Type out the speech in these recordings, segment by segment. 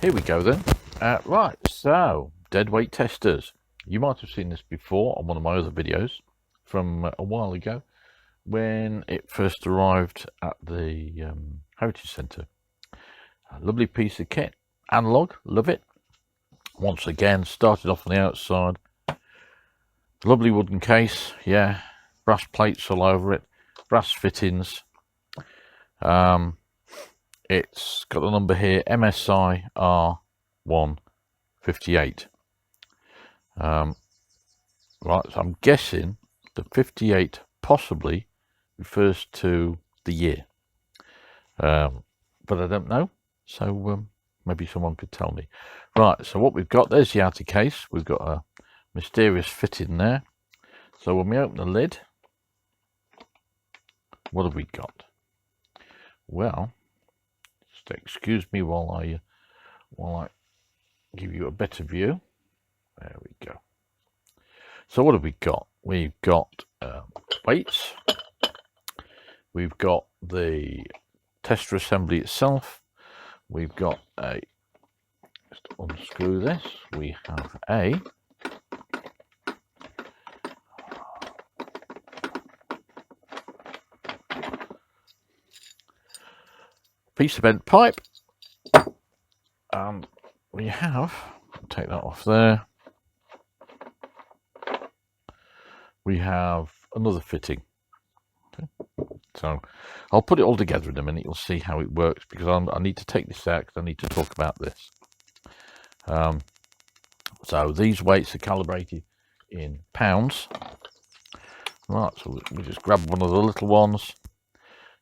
Here we go then. Right, so deadweight testers. You might have seen this before on one of my other videos from a while ago when it first arrived at the Heritage Centre. A lovely piece of kit, analog, love it. Once again, started off on the outside. Lovely wooden case, yeah, brass plates all over it, brass fittings. It's got the number here, MSI R158. Right, so I'm guessing the 58 possibly refers to the year, but I don't know, so maybe someone could tell me. Right, so what we've got, there's the outer case. We've got a mysterious fitting there. So when we open the lid, what have we got? Well, just excuse me while I give you a better view. There we go. So what have we got? We've got weights. We've got the tester assembly itself. We've got a, just unscrew this. We have a piece of bent pipe, and we have, take that off there, we have another fitting. Okay. So I'll put it all together in a minute. You'll see how it works, because I need to take this out because I need to talk about this. So these weights are calibrated in pounds. Right, so we just grab one of the little ones.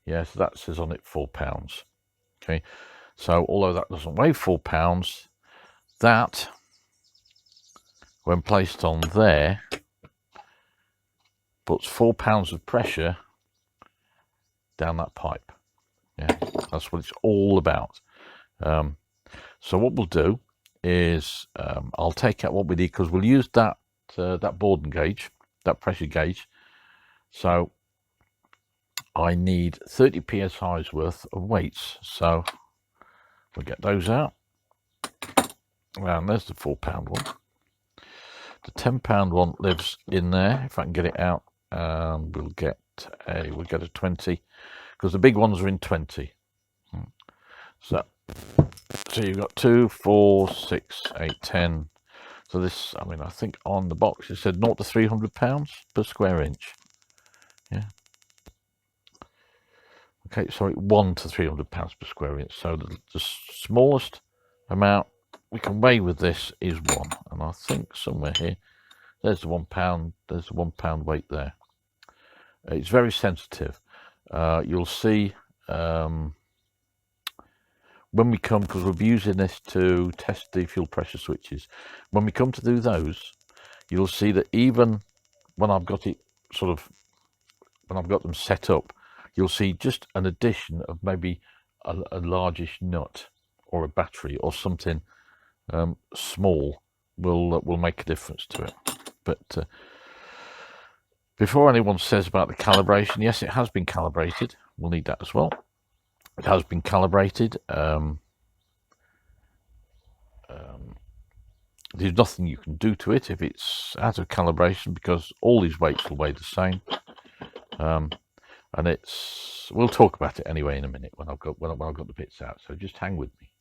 Yeah, so that says on it 4 pounds. Okay, so although that doesn't weigh 4 pounds, that, when placed on there, puts 4 pounds of pressure down that pipe. Yeah, that's what it's all about. So what we'll do is I'll take out what we need, because we'll use that that Borden gauge, that pressure gauge. So I need 30 psi's worth of weights, so we'll get those out. And there's the 4 pound one. The 10 pound one lives in there. If I can get it out, we'll get a 20, because the big ones are in 20. So you've got 2, 4, 6, 8, 10. So this, I mean, I think on the box it said 0 to 300 pounds per square inch. Yeah. Okay, sorry, 1 to 300 pounds per square inch. So the smallest amount we can weigh with this is 1. And I think somewhere here, there's the 1 pound, there's the 1 pound weight there. It's very sensitive. You'll see when we come, because we'll be using this to test the fuel pressure switches. When we come to do those, you'll see that even when I've got it when I've got them set up, you'll see just an addition of maybe a largish nut or a battery or something small will make a difference to it. But before anyone says about the calibration, yes, it has been calibrated. We'll need that as well. It has been calibrated. There's nothing you can do to it if it's out of calibration, because all these weights will weigh the same. And we'll talk about it anyway in a minute when I've got the bits out. So just hang with me.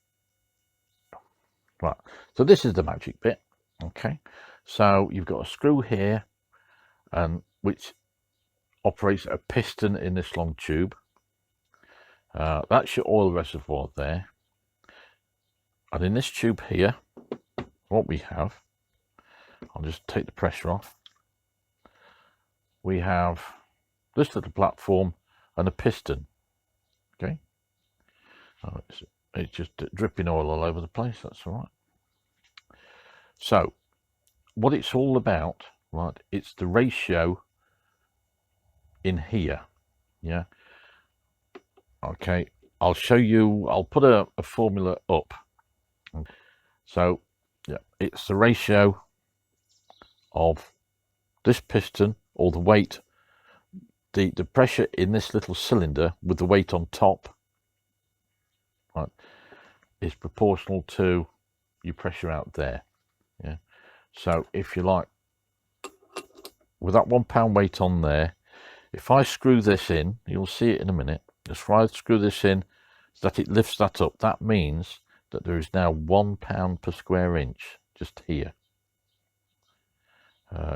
Right. So this is the magic bit. Okay. So you've got a screw here, and which operates a piston in this long tube. That's your oil reservoir there. And in this tube here, what we have, I'll just take the pressure off. We have this little platform and a piston. Okay. Oh, it's just dripping oil all over the place. That's all right. So what it's all about, right, it's the ratio in here. Yeah. Okay, I'll show you, I'll put a formula up. So yeah, it's the ratio of this piston, or the weight, the pressure in this little cylinder with the weight on top, right, is proportional to your pressure out there. Yeah. So if you like, with that 1 pound weight on there, if I screw this in, you'll see it in a minute. If I screw this in so that it lifts that up, that means that there is now 1 pound per square inch just here.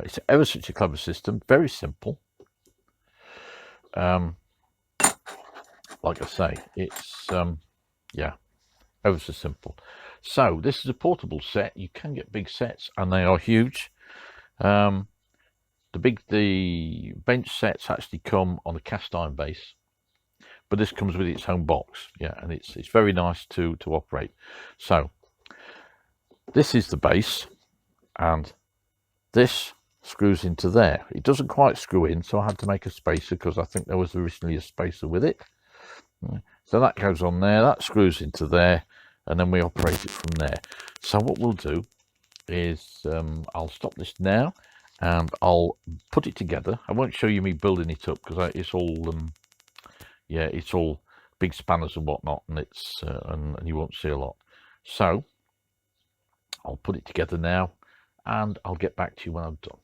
It's ever such a clever system, very simple. Like I say, it's yeah, ever so simple. So this is a portable set. You can get big sets, and they are huge. The bench sets actually come on a cast iron base, but this comes with its own box. Yeah, and it's very nice to operate. So this is the base, and this screws into there. It doesn't quite screw in, so I had to make a spacer because I think there was originally a spacer with it. So that goes on there, that screws into there, and then we operate it from there. So what we'll do is I'll stop this now and I'll put it together. I won't show you me building it up because it's all yeah, it's all big spanners and whatnot, and it's and you won't see a lot. So I'll put it together now and I'll get back to you when I'm done.